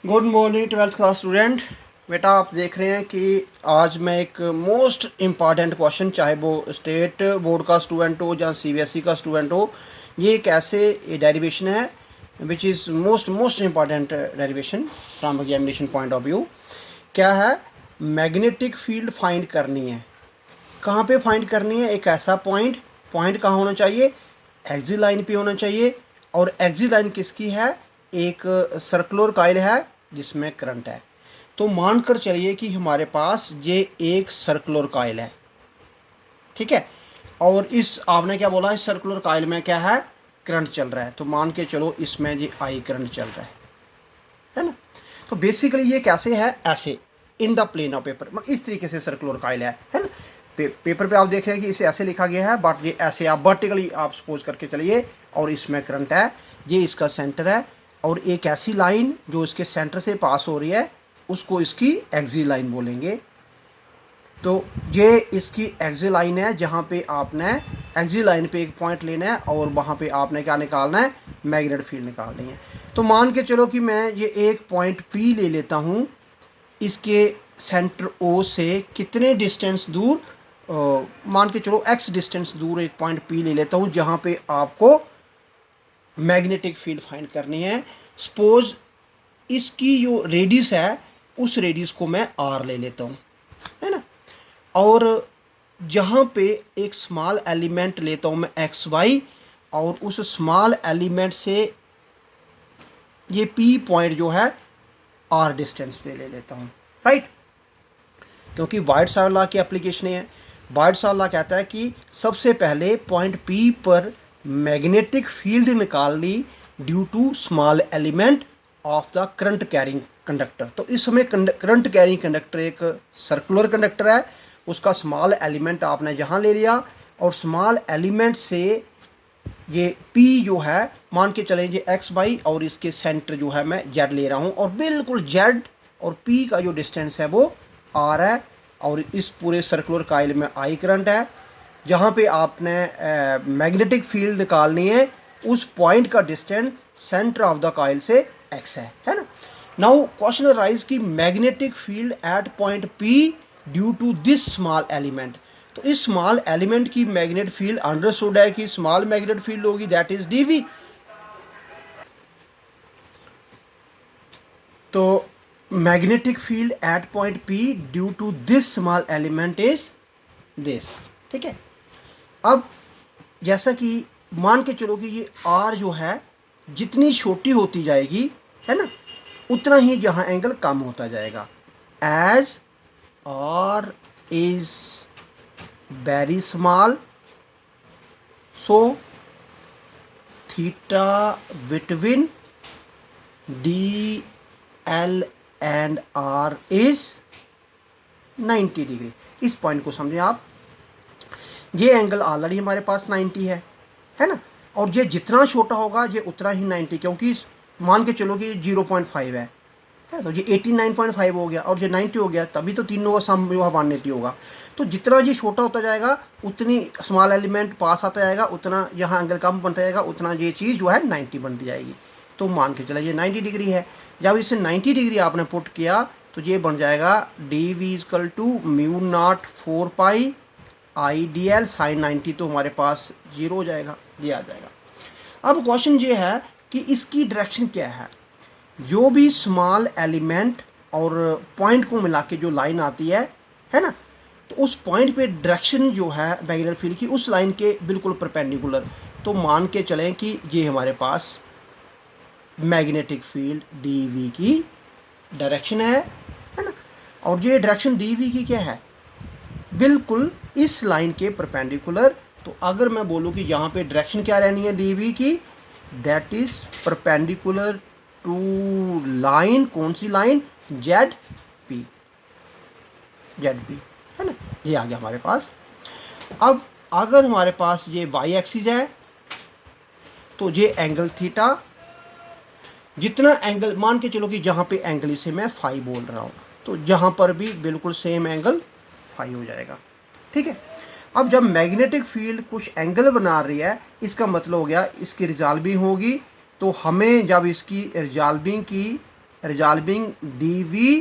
Good morning twelfth class student. बेटा आप देख रहे हैं कि आज मैं एक मोस्ट इम्पॉर्टेंट क्वेश्चन, चाहे वो स्टेट बोर्ड का स्टूडेंट हो या सीबीएसई का स्टूडेंट हो, ये एक ऐसे डेरिवेशन है which is most important derivation from examination point of view. क्या है? मैग्नेटिक फील्ड फाइंड करनी है। कहाँ पे फाइंड करनी है? एक ऐसा पॉइंट कहाँ होना चाहिए? एक्सिस लाइन पे होना चाहिए। और एक्सिस लाइन किसकी है? एक सर्कुलर कॉइल है जिसमें करंट है। तो मानकर चलिए कि हमारे पास ये एक सर्कुलर कॉइल है, ठीक है। और इस आपने क्या बोला, इस सर्कुलर कॉइल में क्या है? करंट चल रहा है। तो मान के चलो इसमें ये आई करंट चल रहा है ना। तो बेसिकली ये कैसे है? ऐसे in the plane of paper, मतलब इस तरीके से सर्कुलर कॉइल है ना। पेपर पे आप देख रहे हैं कि इसे ऐसे लिखा गया है, बट ये ऐसे आप वर्टिकली आप सपोज करके चलिए, और इसमें करंट है, ये इसका सेंटर है, और एक ऐसी लाइन जो इसके सेंटर से पास हो रही है उसको इसकी एक्सिस लाइन बोलेंगे। तो ये इसकी एक्सिस लाइन है जहाँ पे आपने एक्सिस लाइन पे एक पॉइंट लेना है और वहाँ पे आपने क्या निकालना है? मैग्नेट फील्ड निकालनी है। तो मान के चलो कि मैं ये एक पॉइंट P ले लेता हूँ, इसके सेंटर O से कितने डिस्टेंस दूर, मान के चलो x डिस्टेंस दूर एक पॉइंट P ले लेता हूँ जहाँ पे आपको मैग्नेटिक फील्ड फाइंड करनी है। सपोज इसकी जो रेडियस है उस रेडियस को मैं R ले लेता हूँ, है ना। और जहाँ पे एक स्मॉल एलिमेंट लेता हूँ मैं XY, और उस स्मॉल एलिमेंट से ये P पॉइंट जो है R डिस्टेंस पे ले लेता हूँ, राइट। क्योंकि वाइट-सावर लॉ की एप्लीकेशन है। वाइट-सावर लॉ कहता है कि सबसे पहले पॉइंट P पर मैग्नेटिक फील्ड निकालनी due to small element of the current carrying conductor. तो इस समय करंट कैरिंग कंडक्टर एक सर्कुलर कंडक्टर है, उसका स्मॉल एलिमेंट आपने जहाँ ले लिया, और स्मॉल एलिमेंट से ये P जो है मान के चलें ये XY, और इसके सेंटर जो है मैं Z ले रहा हूँ, और बिल्कुल Z और P का जो डिस्टेंस है वो R है, और इस पूरे सर्कुलर कॉइल में I करंट है। जहाँ पे आपने मैग्नेटिक फील्ड निकालनी है उस पॉइंट का distance center of the coil से x है ना। नाउ क्वेश्चन अराइज कि magnetic field at point P due to this small element. तो इस स्मॉल एलिमेंट की मैग्नेट फील्ड अंडरस्टूड है कि स्मॉल मैग्नेट फील्ड होगी, दैट इज dV। तो magnetic field at point P due to this small element is this, ठीक है। अब जैसा कि मान के चलो कि ये R जो है जितनी छोटी होती जाएगी, है ना, उतना ही यहाँ एंगल कम होता जाएगा। As R is very small, so theta between DL and R is 90 degree. इस पॉइंट को समझें आप। ये एंगल ऑलरेडी हमारे पास 90 है ना, और ये जितना छोटा होगा ये उतना ही 90, क्योंकि मान के चलो कि ये 0.5 है, तो ये 89.5 हो गया और ये 90 हो गया, तभी तो तीनों का सम जो है 180 होगा। तो जितना ये छोटा होता जाएगा उतनी स्मॉल एलिमेंट पास आता जाएगा, उतना यहाँ एंगल कम बनता जाएगा, उतना ये चीज़ जो है 90 बनती जाएगी। तो मान के चला ये 90 डिग्री है। जब इसे 90 डिग्री आपने पुट किया तो ये बन जाएगा DV equal to μ0 4π IDL sin 90, तो हमारे पास 0 हो जाएगा, ये आ जाएगा। अब क्वेश्चन ये है कि इसकी डायरेक्शन क्या है। जो भी स्मॉल एलिमेंट और पॉइंट को मिला के जो लाइन आती है ना, तो उस पॉइंट पे डायरेक्शन जो है मैग्नेटिक फील्ड की उस लाइन के बिल्कुल परपेंडिकुलर। तो मान के चलें कि ये हमारे पास मैग्नेटिक फील्ड DV की डायरेक्शन है ना, और ये डायरेक्शन DV की क्या है? बिल्कुल इस लाइन के परपेंडिकुलर। तो अगर मैं बोलूँ कि यहाँ पे डायरेक्शन क्या रहनी है DV की, that is perpendicular to line, कौन सी लाइन? ZP है ना, ये आ गया हमारे पास। अब अगर हमारे पास ये Y एक्सिस है तो ये एंगल थीटा, जितना एंगल मान के चलो कि जहाँ पे एंगल इसे मैं फाई बोल रहा हूँ, तो जहाँ पर भी बिल्कुल सेम एंगल फाई हो जाएगा, ठीक है। अब जब मैग्नेटिक फील्ड कुछ एंगल बना रही है, इसका मतलब हो गया इसकी रिजॉल्विंग होगी। तो हमें जब इसकी रिजॉल्विंग की resolving D V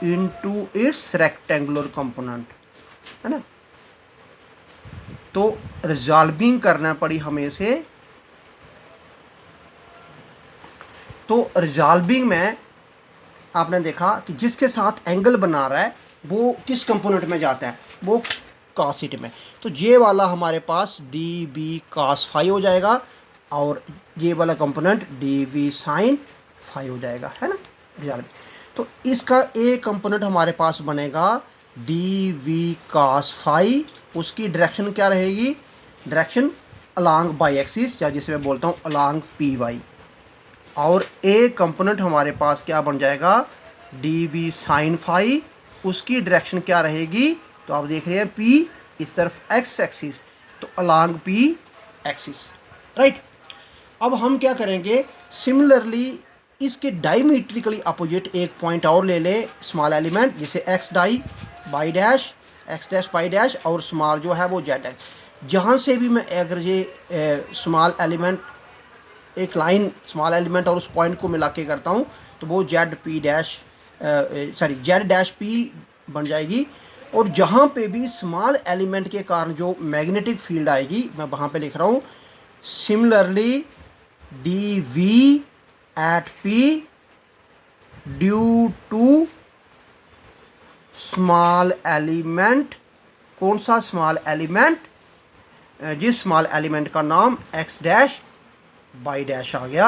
into its rectangular component, है ना। तो रिजॉल्विंग करना पड़ी हमें से। तो रिजॉल्विंग में आपने देखा कि जिसके साथ एंगल बना रहा है वो किस कंपोनेंट में जाता है, वो कॉसिट में। तो ये वाला हमारे पास डी बी कॉस फाई हो जाएगा और ये वाला component D V sine phi हो जाएगा, है ना रिजॉल्विंग। तो इसका एक कंपोनेंट हमारे पास बनेगा डी वी कॉस फाई, उसकी डायरेक्शन क्या रहेगी, डायरेक्शन अलोंग बाई एक्सिस, या जिसे मैं बोलता हूँ अलोंग पी वाई। और एक कंपोनेंट हमारे पास क्या बन जाएगा, डी वी साइन फाई, उसकी डायरेक्शन क्या रहेगी, तो आप देख रहे हैं पी इस तरफ एक्स एक्सिस, तो अलोंग पी एक्सिस, राइट। अब हम क्या करेंगे, सिमिलरली इसके डायमीट्रिकली अपोजिट एक पॉइंट और ले ले स्मॉल एलिमेंट, जैसे X die by dash, X dash by dash, और स्मॉल जो है वो जेड एक्स। जहाँ से भी मैं अगर ये स्मॉल एलिमेंट, एक लाइन स्मॉल एलिमेंट और उस पॉइंट को मिला के करता हूँ, तो वो Z P dash Z dash P बन जाएगी। और जहाँ पे भी स्मॉल एलिमेंट के कारण जो मैग्नेटिक फील्ड आएगी, मैं वहाँ पे लिख रहा हूँ similarly D V at P due to small element. कौन सा स्मॉल एलिमेंट, जिस स्मॉल एलिमेंट का नाम एक्स डैश बाई डैश आ गया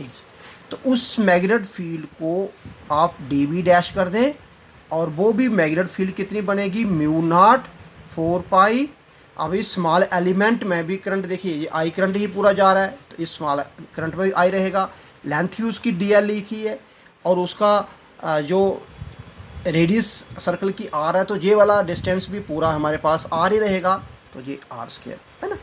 एच। तो उस मैग्नेट फील्ड को आप डी बी डैश कर दें, और वो भी मैग्नेट फील्ड कितनी बनेगी, म्यू नॉट 4 पाई। अब इस स्मॉल एलिमेंट में भी करंट देखिए, ये आई करंट ही पूरा जा रहा है, तो इस स्मॉल करंट में भी आई रहेगा। लेंथ ही उसकी डी एल लिखी है, और उसका जो रेडियस सर्कल की आर है, तो ये वाला डिस्टेंस भी पूरा हमारे पास आर ही रहेगा, तो ये आर स्क्वायर, है ना।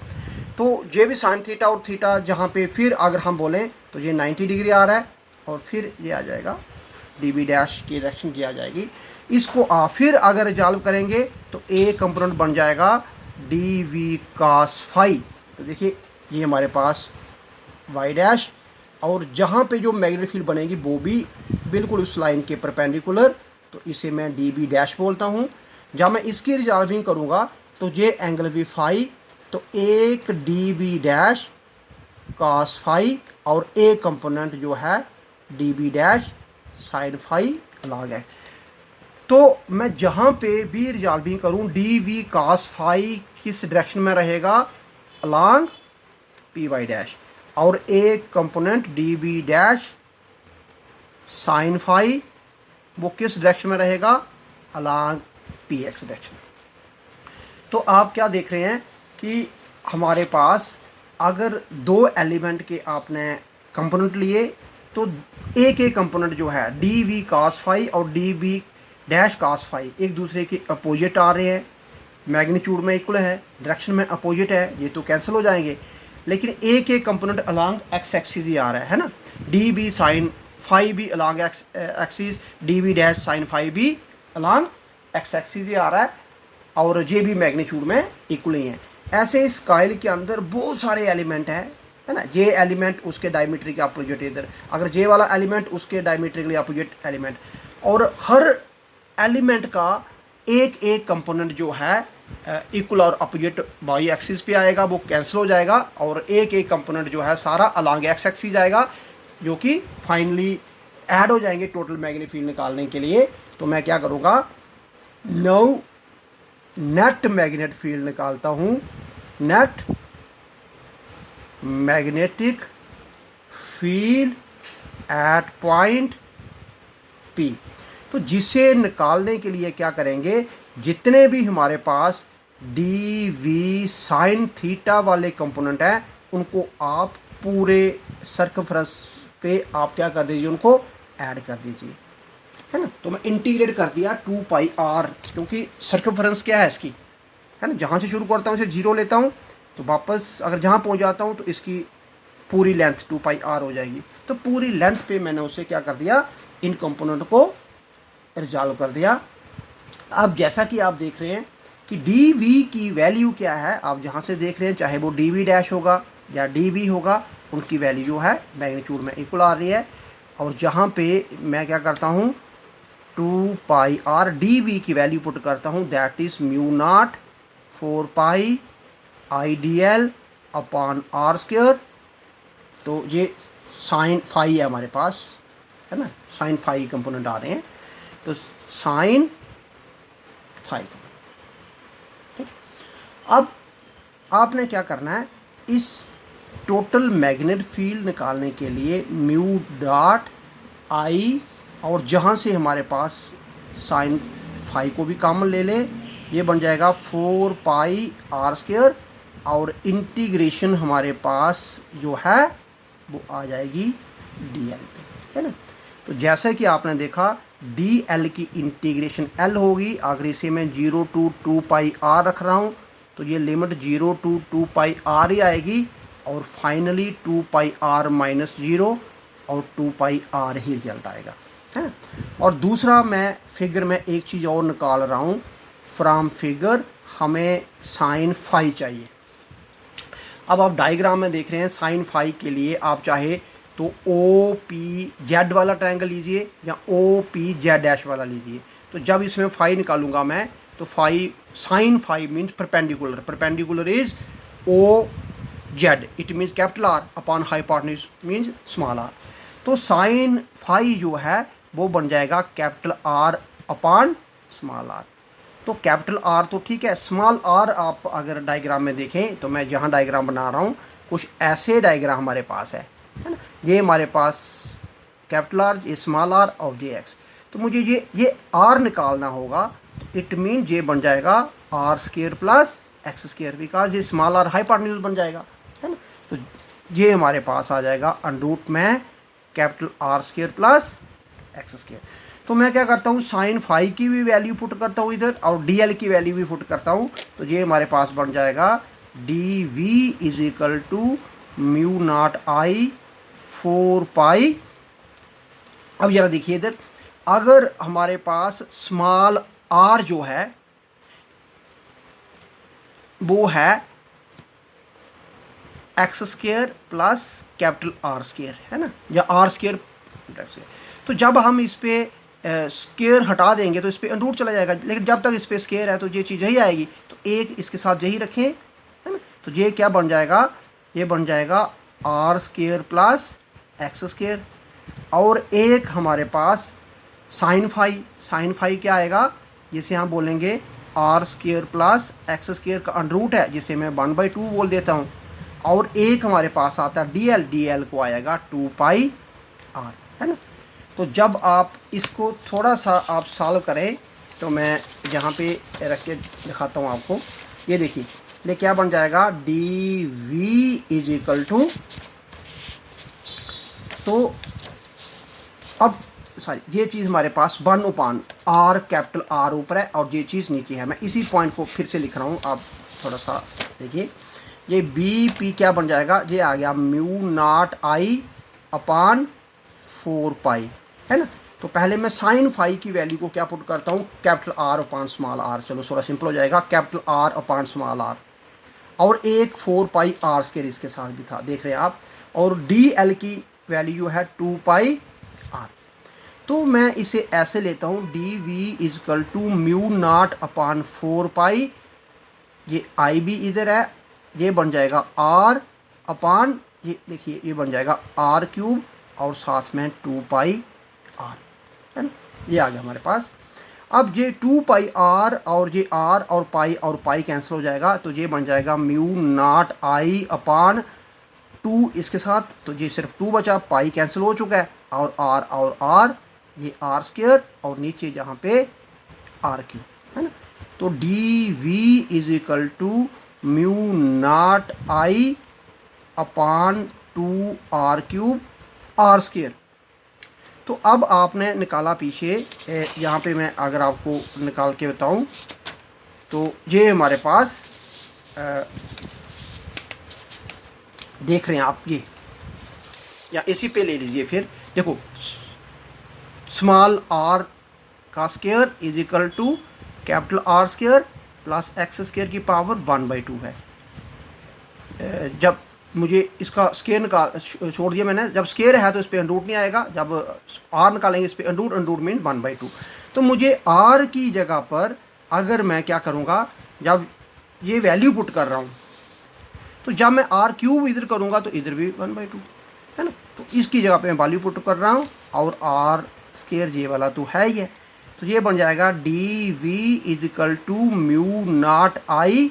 तो ये भी साइन थीटा और थीटा, जहाँ पे फिर अगर हम बोलें तो ये 90 डिग्री आ रहा है, और फिर ये आ जाएगा डी बी डैश की डायरेक्शन ये आ जाएगी। इसको फिर अगर रिजॉल्व करेंगे तो ए कंपोनेंट बन जाएगा डी वी कॉस फाई। तो देखिए ये हमारे पास वाई डैश, और जहाँ पे जो मैग्नेटिक फील्ड बनेगी वो भी बिल्कुल उस लाइन के परपेंडिकुलर, तो इसे मैं डी बी डैश बोलता हूँ। जब मैं इसकी रिजॉल्विंग करूँगा तो ये एंगल भी फाई, तो एक D B dash cos phi और एक कंपोनेंट जो है D B dash sine phi along है। तो मैं जहाँ पे भी रिजॉल्विंग करूँ, डी वी कॉस फाई किस डायरेक्शन में रहेगा, अलॉन्ग पी वाई डैश, और एक component D B dash sine phi वो किस डायरेक्शन में रहेगा, अलॉन्ग पी एक्स डायरेक्शन। तो आप क्या देख रहे हैं कि हमारे पास अगर दो एलिमेंट के आपने कंपोनेंट लिए, तो एक एक कंपोनेंट जो है डी वी कॉस फाई और D B dash cos phi एक दूसरे के अपोजिट आ रहे हैं, मैग्नीट्यूड में इक्वल है, डायरेक्शन में अपोजिट है, ये तो कैंसिल हो जाएंगे। लेकिन एक एक कंपोनेंट अलॉन्ग एक्स एक्सिस ही आ रहा है ना, डी बी साइन फाई भी along X axis, D B dash sine phi भी अलॉन्ग एक्स एक्सिस ही आ रहा है, और ये भी मैग्नीट्यूड में इक्वल ही है। ऐसे इस कॉइल के अंदर बहुत सारे एलिमेंट हैं, है ना। ये एलिमेंट उसके डायमीट्रिक के अपोजिट इधर, अगर ये वाला एलिमेंट उसके डायमीट्रिकली अपोजिट एलिमेंट, और हर एलिमेंट का एक एक कंपोनेंट जो है इक्वल और अपोजिट बाई एक्सिस पे आएगा, वो कैंसिल हो जाएगा, और एक एक कंपोनेंट जो है सारा अलॉन्ग एक्स एक्सिस जाएगा, जो कि फाइनली ऐड हो जाएंगे टोटल मैग्नेटिक फील्ड निकालने के लिए। तो मैं क्या करूँगा, नाउ नेट मैग्नेटिक फील्ड निकालता हूँ, net magnetic field at point P. तो जिसे निकालने के लिए क्या करेंगे, जितने भी हमारे पास डी वी साइन थीटा वाले कंपोनेंट हैं, उनको आप पूरे सर्कमफ्रेंस पे आप क्या कर दीजिए, उनको ऐड कर दीजिए, है ना। तो मैं इंटीग्रेट कर दिया 2 पाई आर, क्योंकि सर्कमफ्रेंस क्या है इसकी, है ना। जहाँ से शुरू करता हूँ इसे 0 लेता हूँ, तो वापस अगर जहाँ पहुँच जाता हूँ तो इसकी पूरी लेंथ 2 पाई आर हो जाएगी। तो पूरी लेंथ पे मैंने उसे क्या कर दिया, इन कंपोनेंट को रिजॉल्व कर दिया। अब जैसा कि आप देख रहे हैं कि डी वी की वैल्यू क्या है, आप जहाँ से देख रहे हैं, चाहे वो डी वी डैश होगा या डी वी होगा, उनकी वैल्यू जो है मैग्नीट्यूड में इक्वल आ रही है। और जहाँ पे मैं क्या करता हूँ 2πr dv की वैल्यू पुट करता हूँ, that is mu not 4π upon R square. तो ये साइन फाई है हमारे पास, है ना, साइन फाई कंपोनेंट आ रहे हैं, तो साइन फाई। ठीक है, अब आपने क्या करना है, इस टोटल मैग्नेट फील्ड निकालने के लिए म्यू डॉट आई, और जहाँ से हमारे पास साइन फाई को भी कॉमन ले लें, ये बन जाएगा 4πr स्क्वायर, और इंटीग्रेशन हमारे पास जो है वो आ जाएगी dl पे, है ना। तो जैसे कि आपने देखा dl की इंटीग्रेशन l होगी, अगर इसे मैं 0 to 2πr रख रहा हूँ तो ये लिमिट 0 to 2πr ही आएगी, और फाइनली 2πr माइनस 0 और 2πr ही रिजल्ट आएगा, है ना। और दूसरा मैं फिगर में एक चीज़ और निकाल रहा हूँ, फ्रॉम फिगर हमें साइन फाई चाहिए। अब आप डायग्राम में देख रहे हैं साइन फाई के लिए आप चाहे तो ओ पी जेड वाला ट्रायंगल लीजिए या ओ पी जेड डैश वाला लीजिए। तो जब इसमें फाई निकालूंगा मैं, तो phi sine phi means perpendicular, perpendicular is O Z, it means capital R upon hypotenuse means small R. तो साइन फाई जो है वो बन जाएगा capital R upon small R. तो कैपिटल आर तो ठीक है, स्मॉल आर आप अगर डायग्राम में देखें तो मैं जहाँ डायग्राम बना रहा हूँ कुछ ऐसे डायग्राम हमारे पास है ना। ये हमारे पास कैपिटल आर, ये स्मॉल आर और जे एक्स। तो मुझे ये आर निकालना होगा, इट मीन ये बन जाएगा R square plus X square, because ये स्मॉल आर हाइपोटेन्यूज बन जाएगा, है ना। तो ये हमारे पास आ जाएगा अंडरूट में capital R square plus X square. तो मैं क्या करता हूँ साइन फाई की भी वैल्यू पुट करता हूँ इधर, और डी एल की वैल्यू भी पुट करता हूँ। तो ये हमारे पास बन जाएगा D V is equal to mu not I 4π। अब जरा देखिए इधर, अगर हमारे पास स्मॉल आर जो है वो है x square plus capital R square, है ना, या आर स्क्वायर। तो जब हम इस पे स्क्वायर हटा देंगे तो इस पे अंडरूट चला जाएगा, लेकिन जब तक इस पे स्क्वायर है तो ये चीज़ यही आएगी। तो एक इसके साथ यही रखें, है ना। तो ये क्या बन जाएगा, ये बन जाएगा R square plus X square, और एक हमारे पास साइन फाई। साइन फाई क्या आएगा, जिसे हम बोलेंगे R square plus X square का अंडरूट है, जिसे मैं 1/2 बोल देता हूँ। और एक हमारे पास आता है डी एल, डी एल को आएगा 2πr, है ना। तो जब आप इसको थोड़ा सा आप सॉल्व करें, तो मैं यहाँ पे रख के दिखाता हूँ आपको। ये देखिए, ये क्या बन जाएगा, D V is equal to, तो अब सॉरी ये चीज़ हमारे पास 1/r कैपिटल आर ऊपर है और ये चीज़ नीचे है। मैं इसी पॉइंट को फिर से लिख रहा हूँ, आप थोड़ा सा देखिए। ये बी पी क्या बन जाएगा, ये आ गया म्यू नॉट आई अपॉन 4π, है ना। तो पहले मैं साइन फाई की वैल्यू को क्या पुट करता हूँ, capital R upon small R. चलो थोड़ा सिंपल हो जाएगा, capital R upon small R, और एक 4πr स्क्वायर इसके साथ भी था, देख रहे हैं आप। और डी एल की वैल्यू है 2πr। तो मैं इसे ऐसे लेता हूँ, D V is equal to mu not upon 4π, ये आई भी इधर है, ये बन जाएगा आर अपॉन, ये देखिए ये बन जाएगा आर क्यूब और साथ में 2πr, है ना। ये आ गया हमारे पास। अब ये 2πr और ये r और पाई कैंसिल हो जाएगा, तो ये बन जाएगा म्यू नॉट आई अपॉन 2 इसके साथ, तो ये सिर्फ 2 बचा, पाई कैंसिल हो चुका है, और r ये आर स्क्वायर और नीचे जहाँ पे आर क्यूब, है ना। तो D V is equal to mu not I upon 2r cube R square. तो अब आपने निकाला पीछे, यहाँ पे मैं अगर आपको निकाल के बताऊँ तो ये हमारे पास देख रहे हैं आप, ये या इसी पे ले लीजिए। फिर देखो स्मॉल आर का square is equal to capital R square plus X square की पावर 1/2 है। जब मुझे इसका स्केयर निकाल छोड़ दिया मैंने। जब स्केयर है तो इस पर अंडरूट नहीं आएगा, जब आर निकालेंगे इस पर अंडरूट, अंडरूट मीन 1/2। तो मुझे आर की जगह पर अगर मैं क्या करूँगा, जब ये वैल्यू पुट कर रहा हूँ तो जब मैं आर क्यूब इधर करूँगा तो इधर भी 1/2 है ना। तो इसकी जगह पे मैं वैल्यू पुट कर रहा हूँ और आर स्केयर ये वाला तो है ही है। तो ये बन जाएगा D V is equal to mu not I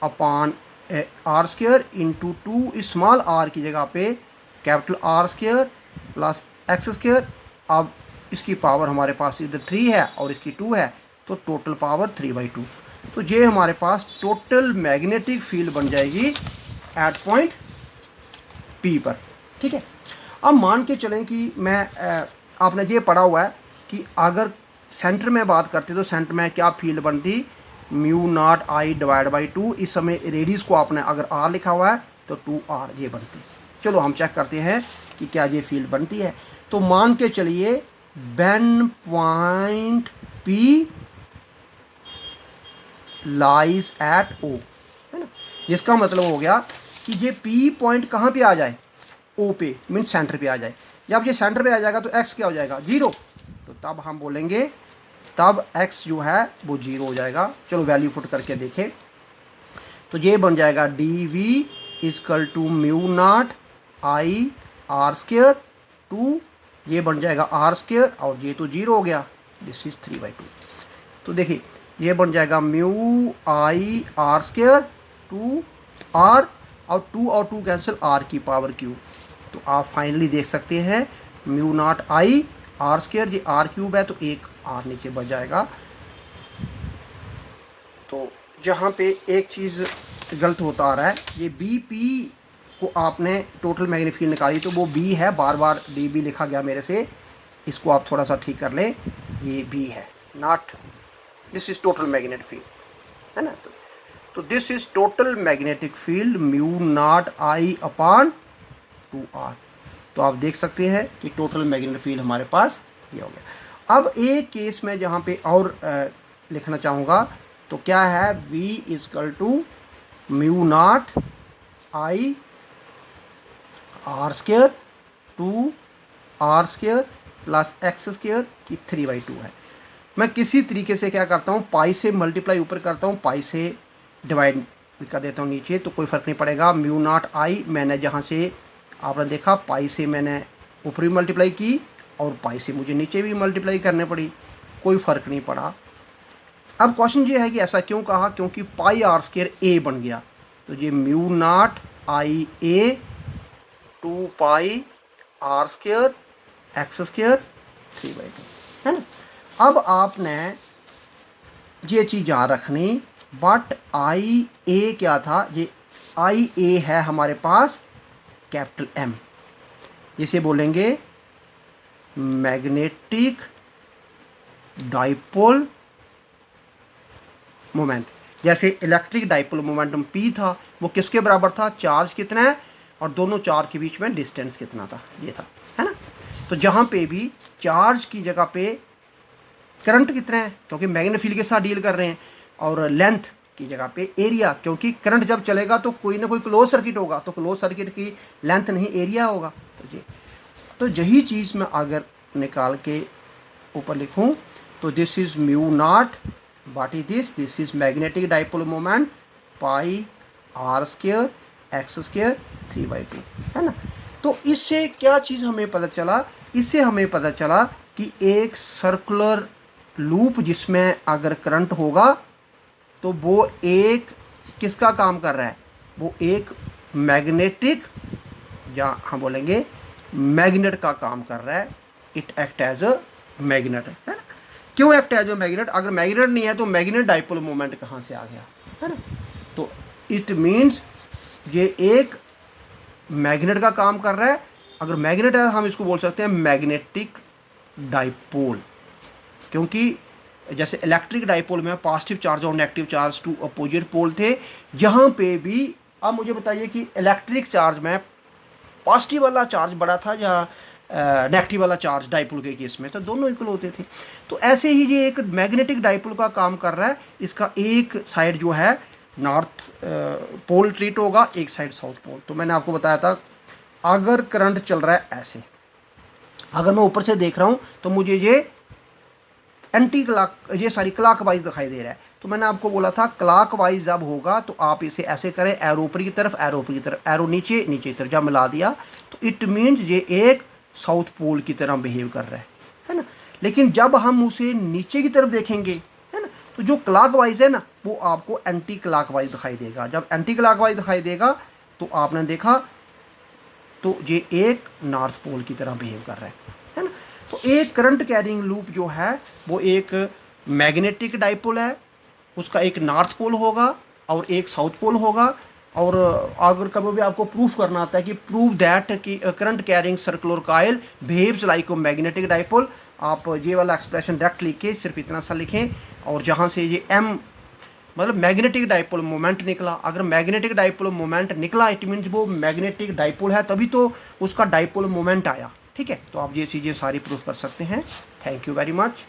upon R square into 2 small R की जगह पे capital R square plus X square. अब इसकी पावर हमारे पास इधर 3 है और इसकी 2 है, तो टोटल पावर 3/2। तो ये हमारे पास टोटल मैग्नेटिक फील्ड बन जाएगी एट पॉइंट पी पर। ठीक है। अब मान के चलें कि मैं आपने ये पढ़ा हुआ है कि अगर सेंटर में बात करते तो सेंटर में क्या फील्ड बनती, mu not I divide by 2। इस समय रेडियस को आपने अगर आर लिखा हुआ है तो 2r ये बनती। चलो हम चेक करते हैं कि क्या ये फील्ड बनती है। तो मान के चलिए when point P lies at O, है ना, जिसका मतलब हो गया कि ये P पॉइंट कहाँ पे आ जाए, O पे, मीन सेंटर पे आ जाए। जब ये सेंटर पे आ जाएगा तो x क्या हो जाएगा, 0। तो तब हम बोलेंगे, तब x जो है वो 0 हो जाएगा। चलो वैल्यू पुट करके देखें। तो ये बन जाएगा D V is equal to mu not I R square 2, ये बन जाएगा आर स्केयर और ये तो 0 हो गया, दिस इज 3/2। तो देखिए ये बन जाएगा म्यू आई आर स्केयर 2r और 2 और 2 कैंसिल, r की पावर क्यूब। तो आप फाइनली देख सकते हैं mu not I R square, ये r क्यूब है तो एक r नीचे बच जाएगा। तो जहाँ पे एक चीज़ गलत होता आ रहा है, ये बी पी को आपने टोटल मैग्नेटिक फील्ड निकाली तो वो बी है, बार बार डी बी लिखा गया मेरे से, इसको आप थोड़ा सा ठीक कर लें, ये बी है, not this is total magnetic field, है ना। तो this is total magnetic field mu not I upon 2r। तो आप देख सकते हैं कि टोटल मैग्नेटिक फील्ड हमारे पास ये हो गया। अब एक केस में जहाँ पे और लिखना चाहूँगा तो क्या है, v is equal to mu not I R square 2r square plus X square की 3/2 है। मैं किसी तरीके से क्या करता हूँ, पाई से मल्टीप्लाई ऊपर करता हूँ, पाई से डिवाइड भी कर देता हूँ नीचे, तो कोई फ़र्क नहीं पड़ेगा। म्यू नॉट आई मैंने जहाँ से आपने देखा पाई से मैंने ऊपर भी मल्टीप्लाई की और पाई से मुझे नीचे भी मल्टीप्लाई करने पड़ी, कोई फ़र्क नहीं पड़ा। अब क्वेश्चन ये है कि ऐसा क्यों कहा, क्योंकि पाई आर स्केयर ए बन गया। तो ये mu not I a 2 pi R square X square 3/2, है ना। अब आपने ये चीज़ याद रखनी, बट आई ए क्या था, ये आई ए है हमारे पास कैपिटल एम, जिसे बोलेंगे मैग्नेटिक डाइपोल मोमेंट। जैसे इलेक्ट्रिक डाइपोल मोमेंटम P था, वो किसके बराबर था, चार्ज कितना है और दोनों चार्ज के बीच में डिस्टेंस कितना था, ये था, है ना। तो जहाँ पे भी चार्ज की जगह पे करंट कितना है, क्योंकि मैग्नेटिक फील्ड के साथ डील कर रहे हैं, और लेंथ की जगह पे एरिया, क्योंकि करंट जब चलेगा तो कोई ना कोई क्लोज सर्किट होगा, तो क्लोज सर्किट की लेंथ नहीं एरिया होगा। तो यही चीज़ मैं अगर निकाल के ऊपर लिखूं तो this is mu not, what is this is magnetic dipole moment pi R square X square 3/2, है ना। तो इससे क्या चीज़ हमें पता चला, इससे हमें पता चला कि एक सर्कुलर लूप जिसमें अगर करंट होगा तो वो एक किसका काम कर रहा है, वो एक मैग्नेटिक, या हम बोलेंगे मैग्नेट का काम कर रहा है। It act as a magnet, है ना। क्यों एक्ट एज अ मैग्नेट, अगर मैग्नेट नहीं है तो मैग्नेट डाइपोल मोमेंट कहाँ से आ गया, है ना। तो इट मीन्स ये एक मैग्नेट का काम कर रहा है। अगर मैग्नेट है हम इसको बोल सकते हैं मैग्नेटिक डाइपोल, क्योंकि जैसे इलेक्ट्रिक डाइपोल में पॉजिटिव चार्ज और negative charge two opposite pole थे, जहाँ पे भी, अब मुझे बताइए कि इलेक्ट्रिक चार्ज में पॉजिटिव वाला चार्ज बड़ा था या नेगेटिव वाला चार्ज डाइपोल के केस में, तो दोनों इक्वल होते थे। तो ऐसे ही ये एक मैग्नेटिक डाइपोल का काम कर रहा है। इसका एक साइड जो है नॉर्थ पोल ट्रीट होगा, एक साइड साउथ पोल। तो मैंने आपको बताया था अगर करंट चल रहा है ऐसे, अगर मैं ऊपर से देख रहा हूँ तो मुझे ये एंटी क्लॉक, ये सारी क्लॉक वाइज दिखाई दे रहा है। तो मैंने आपको बोला था क्लॉक वाइज जब होगा तो आप इसे ऐसे करें, एरो ऊपर की तरफ, एरो ऊपर की तरफ, एरो नीचे, नीचे की तरफ। जब मिला दिया तो इट मीन्स ये एक साउथ पोल की तरह बिहेव कर रहा है ना। लेकिन जब हम उसे नीचे की तरफ देखेंगे, है ना, तो जो क्लॉक वाइज है ना वो आपको एंटी क्लॉक वाइज दिखाई देगा। जब एंटी क्लॉक वाइज दिखाई देगा तो आपने देखा तो ये एक नॉर्थ पोल की तरह बिहेव कर रहा है ना। तो एक करंट कैरिंग लूप जो है वो एक मैग्नेटिक डाइपोल है, उसका एक नॉर्थ पोल होगा और एक साउथ पोल होगा। और अगर कभी भी आपको प्रूफ करना आता है कि प्रूव दैट कि current carrying circular coil behaves like a magnetic dipole, आप ये वाला एक्सप्रेशन डायरेक्ट लिख के सिर्फ इतना सा लिखें, और जहाँ से ये एम मतलब मैग्नेटिक डाइपोल मोमेंट निकला, अगर मैग्नेटिक डाइपोल मोमेंट निकला इट मीन्स वो मैग्नेटिक डाइपोल है, तभी तो उसका डाइपोल मोमेंट आया। ठीक है, तो आप ये चीज़ें सारी प्रूफ कर सकते हैं। Thank you very much.